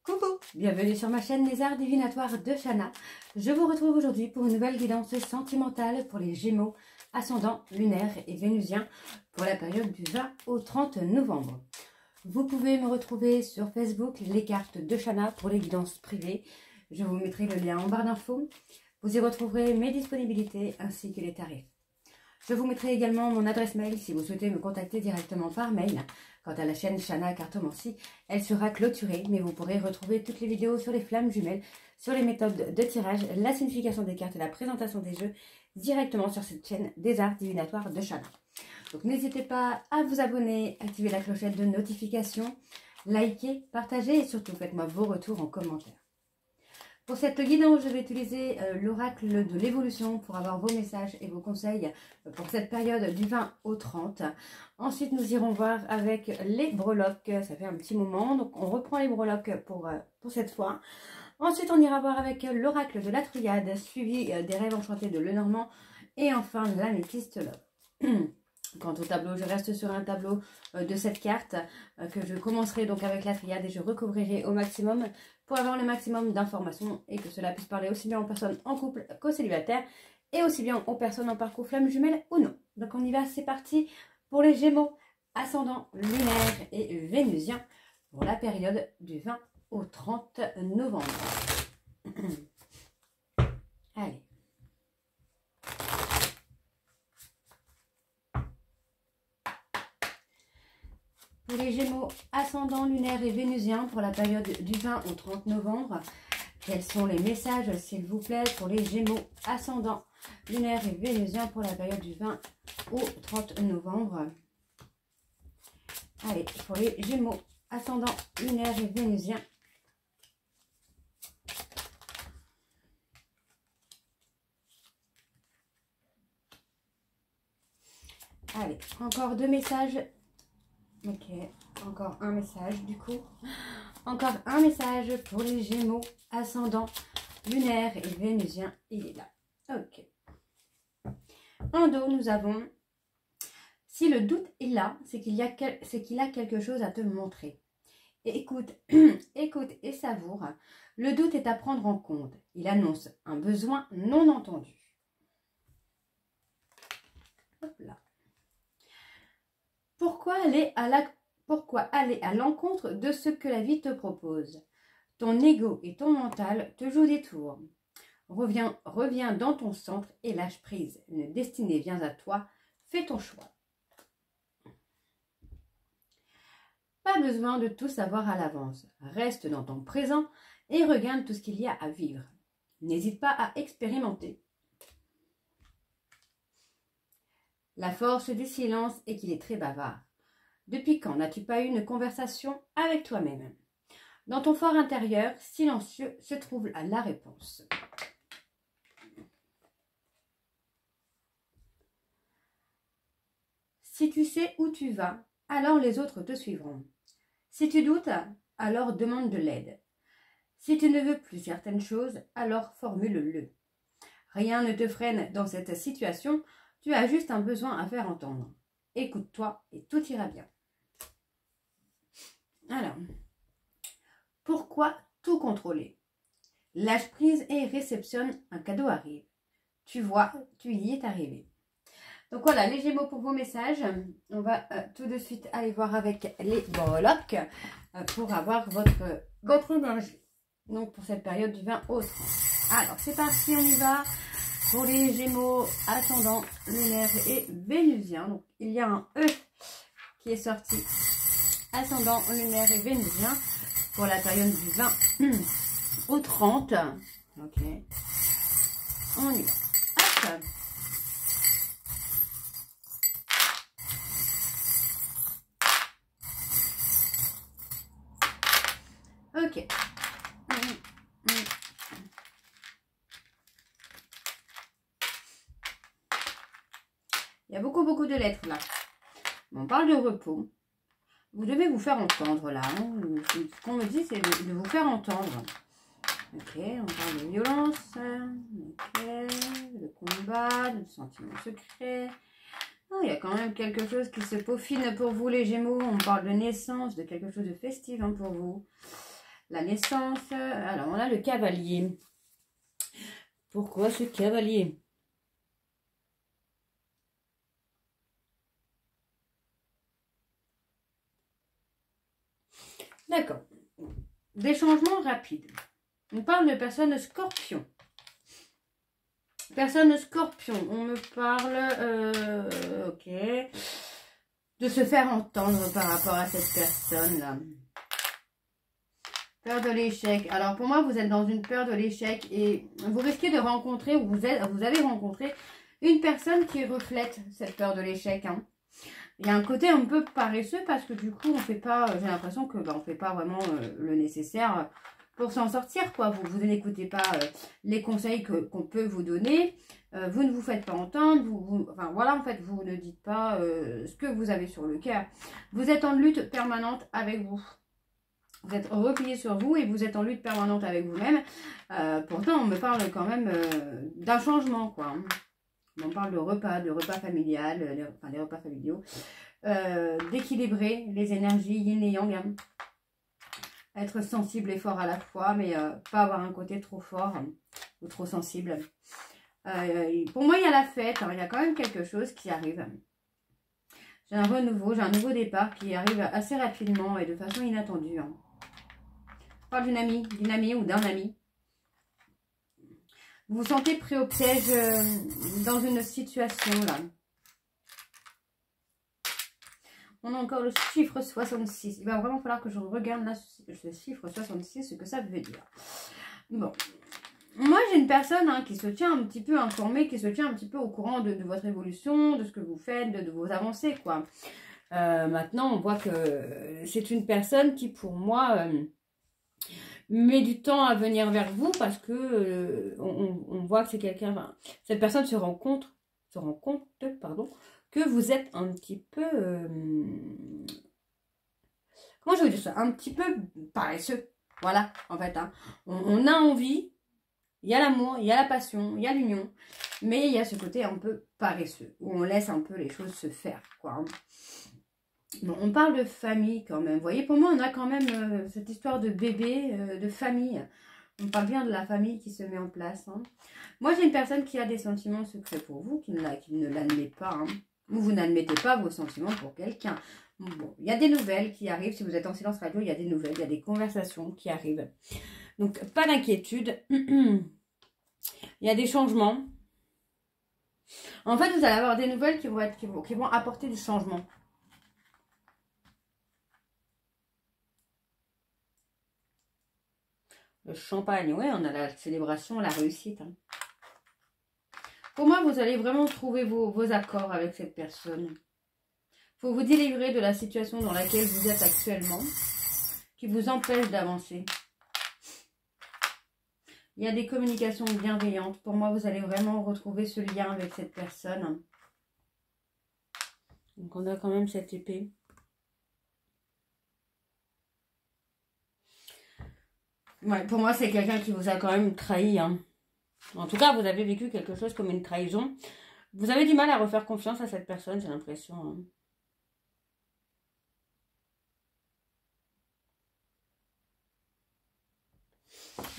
Coucou, bienvenue sur ma chaîne Les Arts Divinatoires de Shana. Je vous retrouve aujourd'hui pour une nouvelle guidance sentimentale pour les Gémeaux, ascendant lunaire et vénusien pour la période du 20 au 30 novembre. Vous pouvez me retrouver sur Facebook, les cartes de Shana pour les guidances privées. Je vous mettrai le lien en barre d'infos. Vous y retrouverez mes disponibilités ainsi que les tarifs. Je vous mettrai également mon adresse mail si vous souhaitez me contacter directement par mail. Quant à la chaîne Shana Cartomancie, elle sera clôturée, mais vous pourrez retrouver toutes les vidéos sur les flammes jumelles, sur les méthodes de tirage, la signification des cartes et la présentation des jeux directement sur cette chaîne des Arts Divinatoires de Shana. Donc n'hésitez pas à vous abonner, activer la clochette de notification, liker, partager et surtout faites-moi vos retours en commentaire. Pour cette guidance, je vais utiliser l'oracle de l'évolution pour avoir vos messages et vos conseils pour cette période du 20 au 30. Ensuite, nous irons voir avec les breloques. Ça fait un petit moment, donc on reprend les breloques pour cette fois. Ensuite, on ira voir avec l'oracle de la triade, suivi des rêves enchantés de Lenormand et enfin l'améthyste love. Quant au tableau, je reste sur un tableau de cette carte que je commencerai donc avec la triade et je recouvrirai au maximum pour avoir le maximum d'informations et que cela puisse parler aussi bien aux personnes en couple qu'aux célibataires et aussi bien aux personnes en parcours flamme jumelle ou non. Donc on y va, c'est parti pour les Gémeaux, ascendant lunaire et vénusien pour la période du 20 au 30 novembre. Allez. Pour les Gémeaux, ascendant lunaire et vénusien pour la période du 20 au 30 novembre. Quels sont les messages, s'il vous plaît, pour les Gémeaux, ascendant lunaire et vénusien pour la période du 20 au 30 novembre. Allez, pour les Gémeaux, ascendant lunaire et vénusien. Allez, encore deux messages. Ok, encore un message du coup. Encore un message pour les Gémeaux, ascendant lunaire et vénusien. Il est là. Ok. En dos, nous avons, si le doute est là, c'est qu'il a quelque chose à te montrer. Et écoute, écoute et savoure. Le doute est à prendre en compte. Il annonce un besoin non entendu. Hop là. Pourquoi aller à l'encontre de ce que la vie te propose? Ton ego et ton mental te jouent des tours. Reviens dans ton centre et lâche prise. Une destinée vient à toi. Fais ton choix. Pas besoin de tout savoir à l'avance. Reste dans ton présent et regarde tout ce qu'il y a à vivre. N'hésite pas à expérimenter. La force du silence est qu'il est très bavard. Depuis quand n'as-tu pas eu une conversation avec toi-même? Dans ton fort intérieur, silencieux, se trouve la réponse. Si tu sais où tu vas, alors les autres te suivront. Si tu doutes, alors demande de l'aide. Si tu ne veux plus certaines choses, alors formule-le. Rien ne te freine dans cette situation. Tu as juste un besoin à faire entendre. Écoute-toi et tout ira bien. Alors, pourquoi tout contrôler? Lâche prise et réceptionne, un cadeau arrive. Tu vois, tu y es arrivé. Donc voilà, les Gémeaux pour vos messages. On va tout de suite aller voir avec les breloques pour avoir votre énergie. Donc pour cette période du 20 au 30. Alors c'est parti, on y va. Pour les Gémeaux, ascendant lunaire et vénusien. Donc, il y a un E qui est sorti. Ascendant lunaire et vénusien. Pour la période du 20 au 30. Ok. On y va. Hop. Ok. Il y a beaucoup de lettres là. On parle de repos. Vous devez vous faire entendre là. Hein. Ce qu'on me dit, c'est de vous faire entendre. Ok, on parle de violence. Ok, de combat, de sentiments secrets. Oh, il y a quand même quelque chose qui se peaufine pour vous les Gémeaux. On parle de naissance, de quelque chose de festif hein, pour vous. la naissance. Alors, on a le cavalier. Pourquoi ce cavalier? D'accord. Des changements rapides. On parle de personnes scorpions. Personne scorpion, on me parle, ok, de se faire entendre par rapport à cette personne-là. Peur de l'échec. Alors pour moi, vous êtes dans une peur de l'échec et vous risquez de rencontrer, ou vous allez rencontrer une personne qui reflète cette peur de l'échec. Hein. Il y a un côté un peu paresseux parce que du coup, on fait pas, j'ai l'impression que on fait pas vraiment le nécessaire pour s'en sortir, quoi. Vous n'écoutez pas les conseils qu'on peut vous donner. Vous ne vous faites pas entendre. Enfin, voilà, en fait, vous ne dites pas ce que vous avez sur le cœur. Vous êtes en lutte permanente avec vous. Vous êtes replié sur vous et vous êtes en lutte permanente avec vous-même. Pourtant, on me parle quand même d'un changement, quoi. On parle de repas familial, enfin des repas familiaux. D'équilibrer les énergies yin et yang. Hein. Être sensible et fort à la fois, mais pas avoir un côté trop fort ou trop sensible. Pour moi, il y a la fête, hein, il y a quand même quelque chose qui arrive. J'ai un renouveau, j'ai un nouveau départ qui arrive assez rapidement et de façon inattendue. Hein. Je parle d'une amie ou d'un ami. Vous vous sentez pris au piège dans une situation là. On a encore le chiffre 66. Il va vraiment falloir que je regarde là, ce chiffre 66, ce que ça veut dire. Bon. Moi, j'ai une personne hein, qui se tient un petit peu informée, qui se tient un petit peu au courant de votre évolution, de ce que vous faites, de vos avancées, quoi. Maintenant, on voit que c'est une personne qui, pour moi, met du temps à venir vers vous parce que on voit que c'est quelqu'un... Enfin, cette personne se rend compte, pardon, que vous êtes un petit peu... comment je veux dire ça? Un petit peu paresseux. Voilà, en fait. Hein. On a envie, il y a l'amour, il y a la passion, il y a l'union, mais il y a ce côté un peu paresseux, où on laisse un peu les choses se faire, quoi. Hein. Bon, on parle de famille quand même. Vous voyez, pour moi, on a quand même cette histoire de bébé, de famille. On parle bien de la famille qui se met en place. Hein. Moi, j'ai une personne qui a des sentiments secrets pour vous, qui ne l'admet pas. Hein. Ou vous n'admettez pas vos sentiments pour quelqu'un. Bon, il y a des nouvelles qui arrivent. Si vous êtes en silence radio, il y a des nouvelles, il y a des conversations qui arrivent. Donc, pas d'inquiétude. Il y a des changements. En fait, vous allez avoir des nouvelles qui vont apporter du changement. Le champagne, ouais, on a la célébration, la réussite. Hein. Pour moi, vous allez vraiment trouver vos accords avec cette personne. Il faut vous délivrer de la situation dans laquelle vous êtes actuellement, qui vous empêche d'avancer. Il y a des communications bienveillantes. Pour moi, vous allez vraiment retrouver ce lien avec cette personne. Donc, on a quand même cette épée. Ouais, pour moi, c'est quelqu'un qui vous a quand même trahi. Hein. En tout cas, vous avez vécu quelque chose comme une trahison. Vous avez du mal à refaire confiance à cette personne, j'ai l'impression. Hein.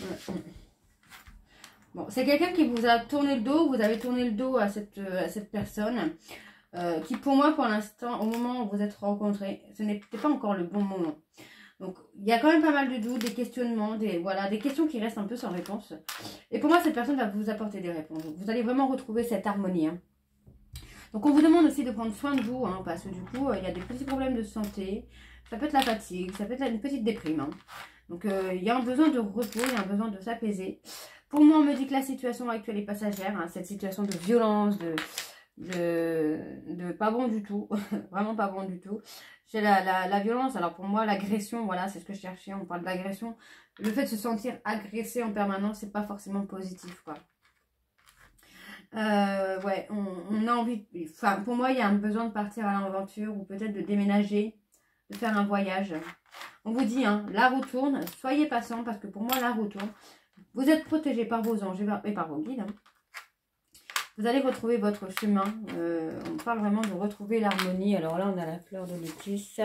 Ouais. Bon, c'est quelqu'un qui vous a tourné le dos. Vous avez tourné le dos à cette personne. Qui, pour moi, pour l'instant, au moment où vous êtes rencontrés, ce n'était pas encore le bon moment. Donc, il y a quand même pas mal de doutes, des questionnements, des questions qui restent un peu sans réponse. Et pour moi, cette personne va vous apporter des réponses. Donc, vous allez vraiment retrouver cette harmonie. Hein. Donc, on vous demande aussi de prendre soin de vous, hein, parce que du coup, il y a des petits problèmes de santé. Ça peut être la fatigue, ça peut être une petite déprime. Hein. Donc, il y a un besoin de repos, il y a un besoin de s'apaiser. Pour moi, on me dit que la situation actuelle est passagère. Hein, cette situation de violence, de pas bon du tout. Vraiment pas bon du tout. J'ai la violence, alors pour moi l'agression, voilà, c'est ce que je cherchais, on parle d'agression. Le fait de se sentir agressé en permanence, c'est pas forcément positif, quoi. Ouais, on a envie, enfin pour moi il y a un besoin de partir à l'aventure ou peut-être de déménager, de faire un voyage. On vous dit, hein, la roue tourne, soyez patient parce que pour moi la roue tourne. Vous êtes protégé par vos anges et par vos guides. Hein. Vous allez retrouver votre chemin. On parle vraiment de retrouver l'harmonie. Alors là, on a la fleur de lotus.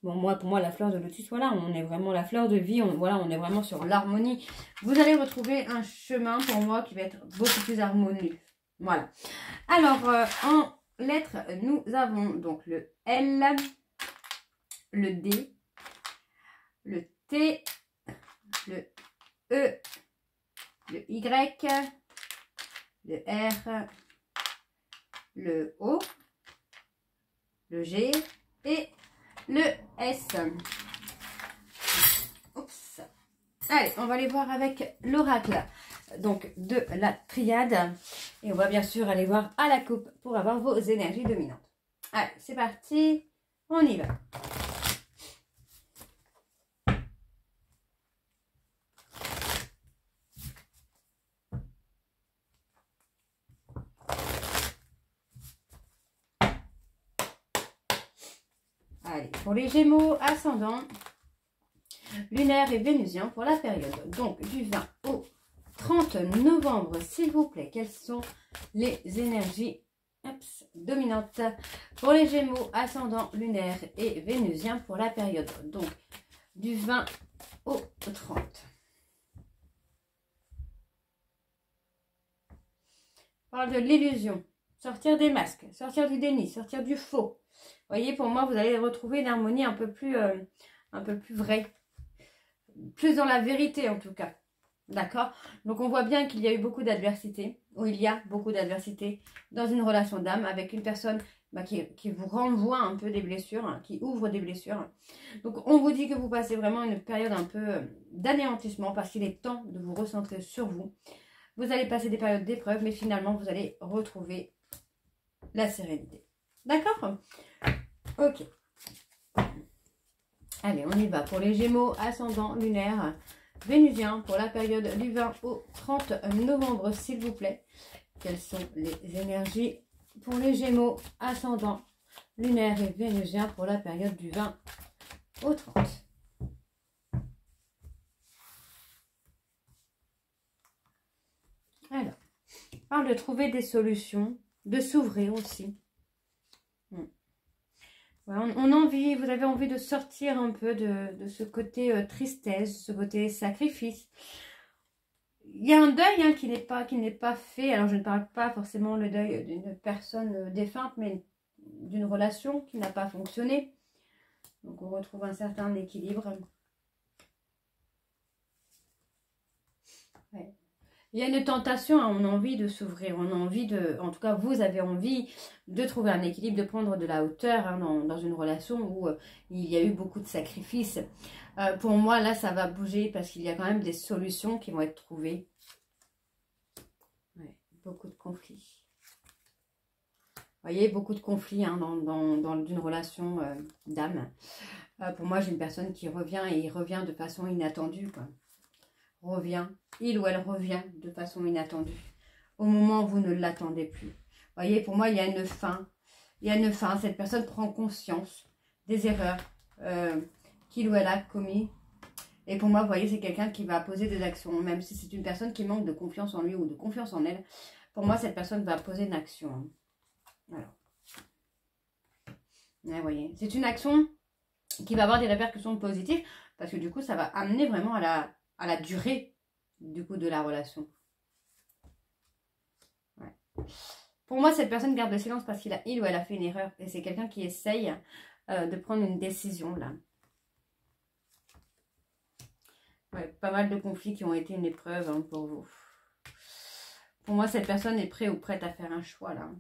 Bon, moi, pour moi, la fleur de lotus, voilà, on est vraiment la fleur de vie. Voilà, on est vraiment sur l'harmonie. Vous allez retrouver un chemin, pour moi, qui va être beaucoup plus harmonieux. Voilà. Alors, en lettres, nous avons donc le L, le D, le T, le E, le Y, le R, le O, le G et le S. Oups. Allez, on va aller voir avec l'oracle donc de la triade. Et on va bien sûr aller voir à la coupe pour avoir vos énergies dominantes. Allez, c'est parti. On y va. Allez, pour les Gémeaux, ascendant, lunaire et vénusien pour la période. Donc, du 20 au 30 novembre, s'il vous plaît. Quelles sont les énergies dominantes pour les Gémeaux, ascendant, lunaire et vénusien pour la période. Donc, du 20 au 30. On parle de l'illusion. Sortir des masques, sortir du déni, sortir du faux. Vous voyez, pour moi, vous allez retrouver une harmonie un peu plus vraie. Plus dans la vérité, en tout cas. D'accord? Donc, on voit bien qu'il y a eu beaucoup d'adversité, ou il y a beaucoup d'adversité dans une relation d'âme avec une personne qui vous renvoie un peu des blessures, hein, qui ouvre des blessures. Donc, on vous dit que vous passez vraiment une période un peu d'anéantissement parce qu'il est temps de vous recentrer sur vous. Vous allez passer des périodes d'épreuves, mais finalement, vous allez retrouver la sérénité. D'accord? Ok. Allez, on y va. Pour les Gémeaux, ascendant, lunaire, vénusien, pour la période du 20 au 30 novembre, s'il vous plaît. Quelles sont les énergies pour les Gémeaux, ascendant, lunaire et vénusien, pour la période du 20 au 30? Alors, on parle de trouver des solutions, de s'ouvrir aussi. On a envie, vous avez envie de sortir un peu de ce côté tristesse, ce côté sacrifice. Il y a un deuil hein, qui n'est pas fait. Alors je ne parle pas forcément le deuil d'une personne défunte, mais d'une relation qui n'a pas fonctionné. Donc on retrouve un certain équilibre. Ouais. Il y a une tentation, hein, on a envie de s'ouvrir, on a envie de, en tout cas vous avez envie de trouver un équilibre, de prendre de la hauteur hein, dans une relation où il y a eu beaucoup de sacrifices. Pour moi là ça va bouger parce qu'il y a quand même des solutions qui vont être trouvées. Ouais, beaucoup de conflits. Vous voyez, beaucoup de conflits hein, dans une relation d'âme. Pour moi j'ai une personne qui revient et il revient de façon inattendue quoi. Il ou elle revient de façon inattendue. Au moment où vous ne l'attendez plus. Vous voyez, pour moi, il y a une fin. Il y a une fin. Cette personne prend conscience des erreurs qu'il ou elle a commis. Et pour moi, vous voyez, c'est quelqu'un qui va poser des actions. Même si c'est une personne qui manque de confiance en lui ou de confiance en elle. Pour moi, cette personne va poser une action. Alors. Ouais, vous voyez, c'est une action qui va avoir des répercussions positives. Parce que du coup, ça va amener vraiment à la durée du coup de la relation. Ouais. Pour moi, cette personne garde le silence parce il ou elle a fait une erreur. Et c'est quelqu'un qui essaye de prendre une décision là. Ouais, pas mal de conflits qui ont été une épreuve hein, pour vous. Pour moi, cette personne est prête ou prête à faire un choix là.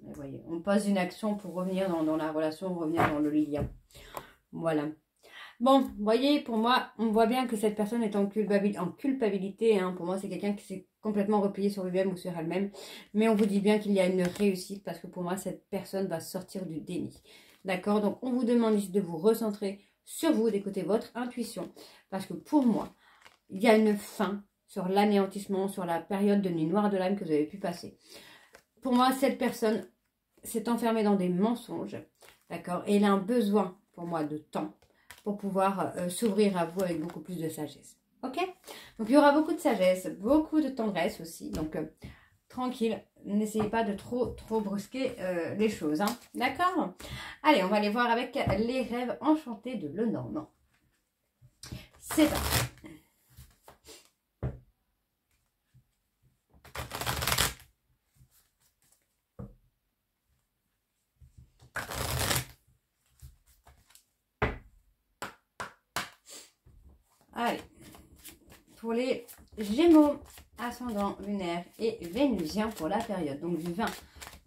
Mais voyez, on pose une action pour revenir dans la relation, revenir dans le lien. Voilà. Bon, vous voyez, pour moi, on voit bien que cette personne est en culpabilité. Hein. Pour moi, c'est quelqu'un qui s'est complètement replié sur lui-même ou sur elle-même. Mais on vous dit bien qu'il y a une réussite parce que pour moi, cette personne va sortir du déni. D'accord? Donc, on vous demande ici de vous recentrer sur vous, d'écouter votre intuition. Parce que pour moi, il y a une fin sur l'anéantissement, sur la période de nuit noire de l'âme que vous avez pu passer. Pour moi, cette personne s'est enfermée dans des mensonges. D'accord? Et elle a un besoin, pour moi, de temps pour pouvoir s'ouvrir à vous avec beaucoup plus de sagesse. Ok? Donc, il y aura beaucoup de sagesse, beaucoup de tendresse aussi. Donc, tranquille. N'essayez pas de trop brusquer les choses. Hein. D'accord? Allez, on va aller voir avec les rêves enchantés de Lenormand. C'est parti. Allez, pour les Gémeaux, ascendant lunaire et vénusien pour la période, donc du 20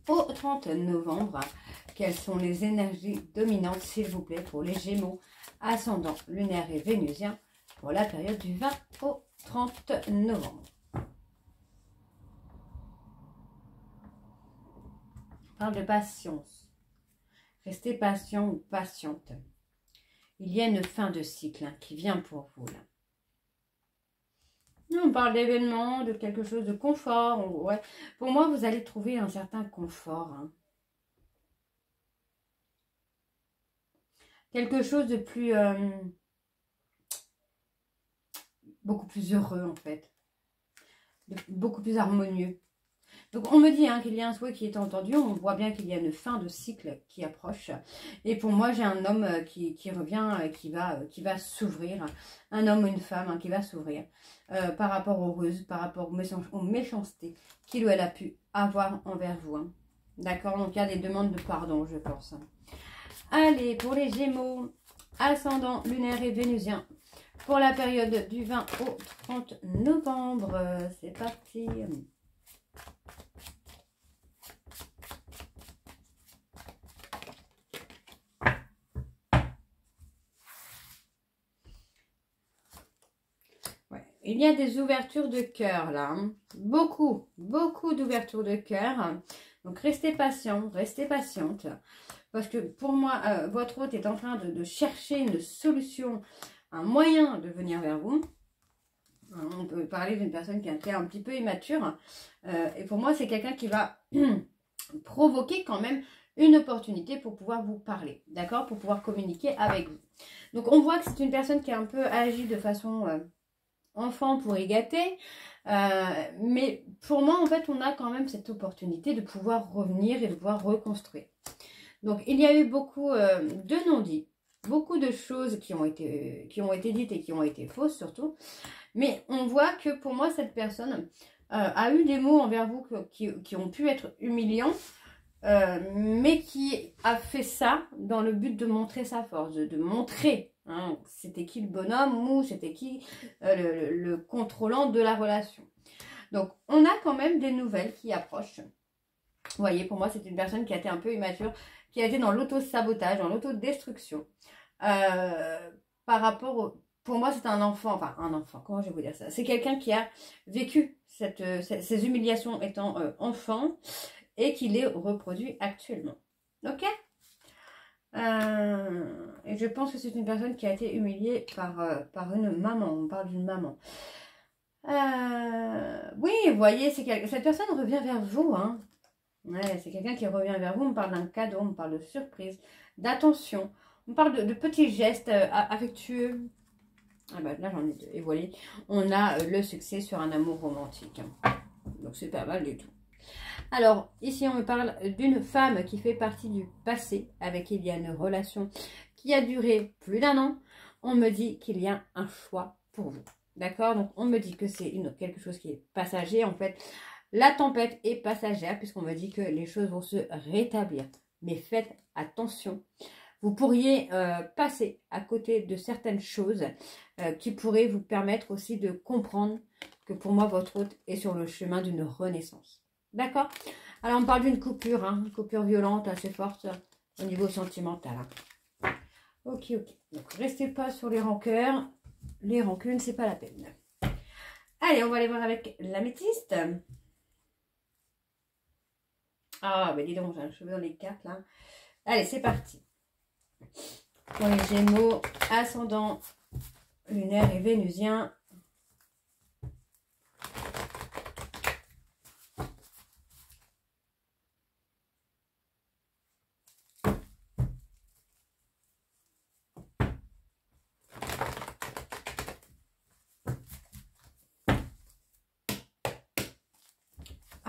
au 30 novembre. Quelles sont les énergies dominantes, s'il vous plaît, pour les Gémeaux, ascendant lunaire et vénusien pour la période du 20 au 30 novembre. On parle de patience. Restez patient ou patiente. Il y a une fin de cycle hein, qui vient pour vous là. On parle d'événements, de quelque chose de confort. Ouais. Pour moi, vous allez trouver un certain confort. Hein. Quelque chose de plus... beaucoup plus heureux en fait. Beaucoup plus harmonieux. Donc on me dit hein, qu'il y a un souhait qui est entendu. On voit bien qu'il y a une fin de cycle qui approche. Et pour moi, j'ai un homme qui revient, qui va s'ouvrir. Un homme ou une femme hein, qui va s'ouvrir. Par rapport aux ruses, par rapport aux méchancetés qu'il ou elle a pu avoir envers vous. Hein. D'accord? Donc il y a des demandes de pardon, je pense. Allez, pour les Gémeaux, ascendant lunaire et vénusien, pour la période du 20 au 30 novembre. C'est parti. Il y a des ouvertures de cœur là. Hein. Beaucoup d'ouvertures de cœur. Donc restez patient, restez patiente. Parce que pour moi, votre hôte est en train de chercher une solution, un moyen de venir vers vous. On peut parler d'une personne qui est un petit peu immature. Et pour moi, c'est quelqu'un qui va provoquer quand même une opportunité pour pouvoir vous parler. D'accord? Pour pouvoir communiquer avec vous. Donc on voit que c'est une personne qui est un peu agi de façon... enfant pour y gâter, mais pour moi en fait on a quand même cette opportunité de pouvoir revenir et de pouvoir reconstruire. Donc il y a eu beaucoup de non-dits, beaucoup de choses qui ont été dites et qui ont été fausses surtout, mais on voit que pour moi cette personne a eu des mots envers vous qui ont pu être humiliants, mais qui a fait ça dans le but de montrer sa force, de montrer hein, c'était qui le bonhomme ou c'était qui le contrôlant de la relation. Donc on a quand même des nouvelles qui approchent. Vous voyez, pour moi c'est une personne qui a été un peu immature, qui a été dans l'auto-sabotage, dans l'autodestruction. Par rapport au... Pour moi c'est un enfant, comment je vais vous dire ça? C'est quelqu'un qui a vécu ces humiliations étant enfant, et qui les reproduit actuellement. Ok? Et je pense que c'est une personne qui a été humiliée par une maman. On parle d'une maman. Oui, vous voyez, cette personne revient vers vous. Hein. Ouais, c'est quelqu'un qui revient vers vous. On parle d'un cadeau, on parle de surprise, d'attention. On parle de petits gestes affectueux. Ah bah là, j'en ai deux. Et voilà, on a le succès sur un amour romantique. Donc, c'est pas mal du tout. Alors, ici, on me parle d'une femme qui fait partie du passé, avec qui il y a une relation qui a duré plus d'1 an. On me dit qu'il y a un choix pour vous. D'accord? Donc, on me dit que c'est quelque chose qui est passager. En fait, la tempête est passagère, puisqu'on me dit que les choses vont se rétablir. Mais faites attention. Vous pourriez passer à côté de certaines choses qui pourraient vous permettre aussi de comprendre que pour moi, votre hôte est sur le chemin d'une renaissance. D'accord? Alors, on parle d'une coupure, hein, une coupure violente, assez forte au niveau sentimental. Hein. Ok. Donc, restez pas sur les rancœurs. Les rancunes, c'est pas la peine. Allez, on va aller voir avec l'améthyste. Ah, ben dis donc, j'ai un cheveu dans les cartes, là. Allez, c'est parti. Pour les Gémeaux, ascendant, lunaire et vénusien.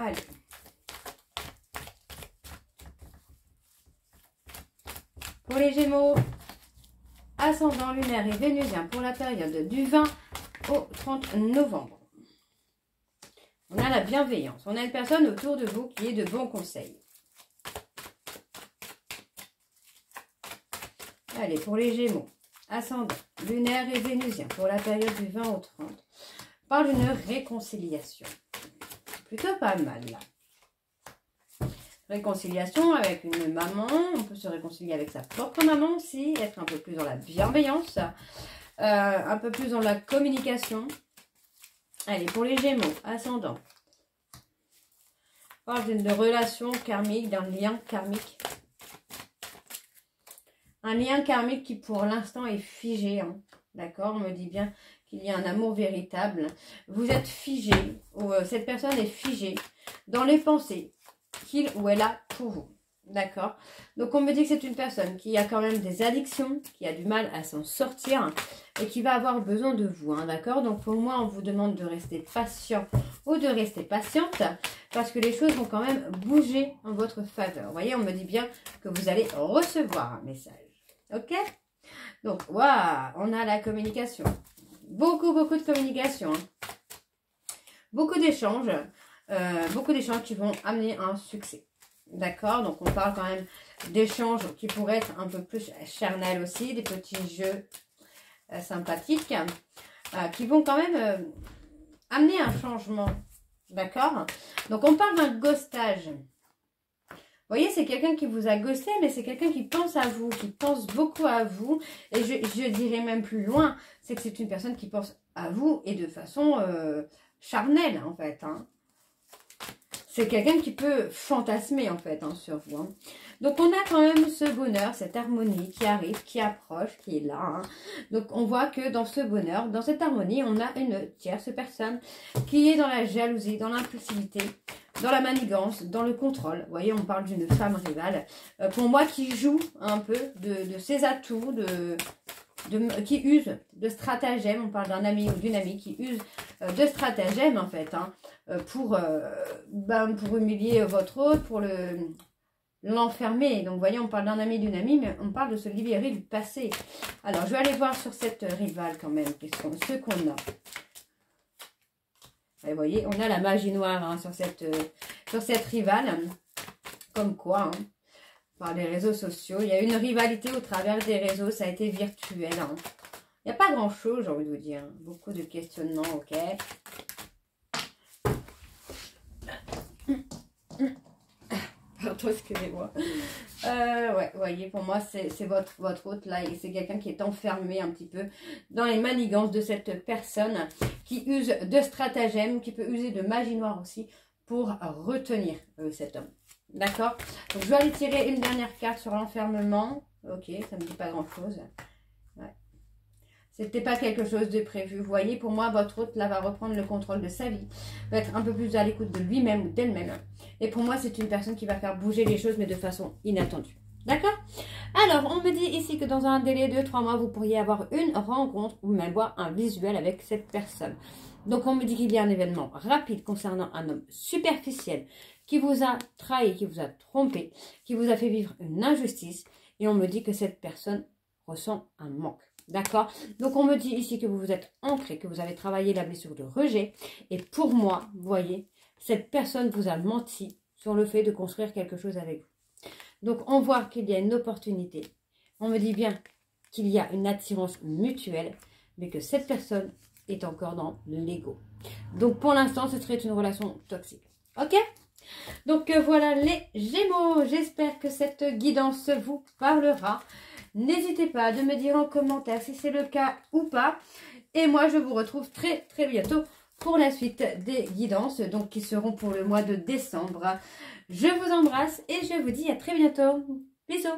Allez. Pour les Gémeaux, ascendant lunaire et vénusien pour la période du 20 au 30 novembre. On a la bienveillance. On a une personne autour de vous qui est de bons conseils. Allez, pour les Gémeaux, ascendant lunaire et vénusien pour la période du 20 au 30. On parle d'une réconciliation. Plutôt pas mal là. Réconciliation avec une maman, on peut se réconcilier avec sa propre maman aussi, être un peu plus dans la bienveillance, un peu plus dans la communication. Allez, pour les Gémeaux, ascendant. On parle d'une relation karmique, d'un lien karmique. Un lien karmique qui pour l'instant est figé, hein. D'accord, on me dit bien qu'il y a un amour véritable. Vous êtes figé, ou cette personne est figée dans les pensées qu'il ou elle a pour vous. D'accord. Donc on me dit que c'est une personne qui a quand même des addictions, qui a du mal à s'en sortir et qui va avoir besoin de vous. Hein, d'accord. Donc pour moi, on vous demande de rester patient ou de rester patiente parce que les choses vont quand même bouger en votre faveur. Vous voyez, on me dit bien que vous allez recevoir un message. Ok. Donc, waouh, on a la communication. Beaucoup de communication. Hein. Beaucoup d'échanges qui vont amener un succès. D'accord. Donc, on parle quand même d'échanges qui pourraient être un peu plus charnels aussi. Des petits jeux sympathiques qui vont quand même amener un changement. D'accord. Donc, on parle d'un ghostage. Vous voyez, c'est quelqu'un qui vous a ghosté, mais c'est quelqu'un qui pense à vous, qui pense beaucoup à vous. Et je dirais même plus loin, c'est que c'est une personne qui pense à vous et de façon charnelle, en fait. Hein. C'est quelqu'un qui peut fantasmer, en fait, hein, sur vous. Hein. Donc, on a quand même ce bonheur, cette harmonie qui arrive, qui approche, qui est là. Hein. Donc, on voit que dans ce bonheur, dans cette harmonie, on a une tierce personne qui est dans la jalousie, dans l'impulsivité, dans la manigance, dans le contrôle. Vous voyez, on parle d'une femme rivale. Pour moi, qui joue un peu de ses atouts, qui use de stratagèmes. On parle d'un ami ou d'une amie qui use de stratagèmes, en fait, hein, pour humilier votre autre, pour l'enfermer. Donc, vous voyez, on parle d'un ami, d'une amie, mais on parle de se libérer du passé. Alors, je vais aller voir sur cette rivale, quand même, ce qu'on a. Et vous voyez, on a la magie noire hein, sur cette rivale. Comme quoi, hein, par les réseaux sociaux, il y a une rivalité au travers des réseaux. Ça a été virtuel. Hein. Il n'y a pas grand-chose, j'ai envie de vous dire. Beaucoup de questionnements, ok. Pardon, excusez-moi. Ouais, vous voyez, pour moi, c'est votre hôte là. Et c'est quelqu'un qui est enfermé un petit peu dans les manigances de cette personne qui use de stratagèmes, qui peut user de magie noire aussi pour retenir cet homme. D'accord. Donc, je vais aller tirer une dernière carte sur l'enfermement. Ok, ça ne me dit pas grand-chose. Ouais. C'était pas quelque chose de prévu. Vous voyez, pour moi, votre hôte là va reprendre le contrôle de sa vie. Va être un peu plus à l'écoute de lui-même ou d'elle-même. Et pour moi, c'est une personne qui va faire bouger les choses, mais de façon inattendue. D'accord? Alors, on me dit ici que dans un délai de 3 mois, vous pourriez avoir une rencontre ou même voir un visuel avec cette personne. Donc, on me dit qu'il y a un événement rapide concernant un homme superficiel qui vous a trahi, qui vous a trompé, qui vous a fait vivre une injustice. Et on me dit que cette personne ressent un manque. D'accord? Donc, on me dit ici que vous vous êtes ancré, que vous avez travaillé la blessure de rejet. Et pour moi, vous voyez, cette personne vous a menti sur le fait de construire quelque chose avec vous. Donc, on voit qu'il y a une opportunité. On me dit bien qu'il y a une attirance mutuelle, mais que cette personne est encore dans l'ego. Donc, pour l'instant, ce serait une relation toxique. Ok? Donc, voilà les Gémeaux. J'espère que cette guidance vous parlera. N'hésitez pas à me dire en commentaire si c'est le cas ou pas. Et moi, je vous retrouve très bientôt pour la suite des guidances, donc qui seront pour le mois de décembre. Je vous embrasse et je vous dis à très bientôt. Bisous.